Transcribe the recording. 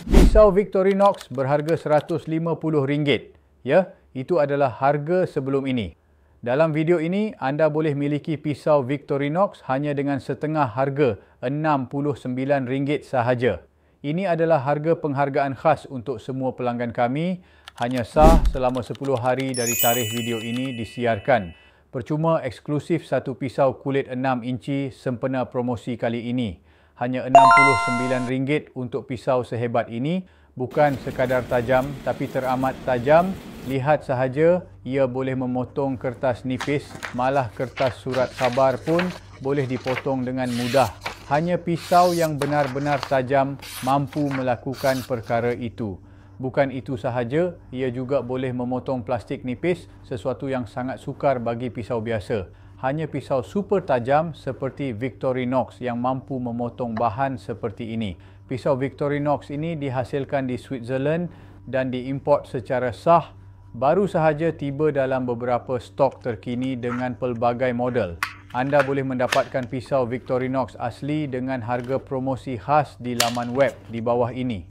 Pisau Victorinox berharga RM150. Ya, itu adalah harga sebelum ini. Dalam video ini, anda boleh miliki pisau Victorinox hanya dengan setengah harga RM69 sahaja. Ini adalah harga penghargaan khas untuk semua pelanggan kami. Hanya sah selama 10 hari dari tarikh video ini disiarkan. Percuma eksklusif satu pisau kulit 6 inci sempena promosi kali ini. Hanya RM69 untuk pisau sehebat ini. Bukan sekadar tajam, tapi teramat tajam. Lihat sahaja, ia boleh memotong kertas nipis, malah kertas surat khabar pun boleh dipotong dengan mudah. Hanya pisau yang benar-benar tajam mampu melakukan perkara itu. Bukan itu sahaja, ia juga boleh memotong plastik nipis, sesuatu yang sangat sukar bagi pisau biasa. Hanya pisau super tajam seperti Victorinox yang mampu memotong bahan seperti ini. Pisau Victorinox ini dihasilkan di Switzerland dan diimport secara sah. Baru sahaja tiba dalam beberapa stok terkini dengan pelbagai model. Anda boleh mendapatkan pisau Victorinox asli dengan harga promosi khas di laman web di bawah ini.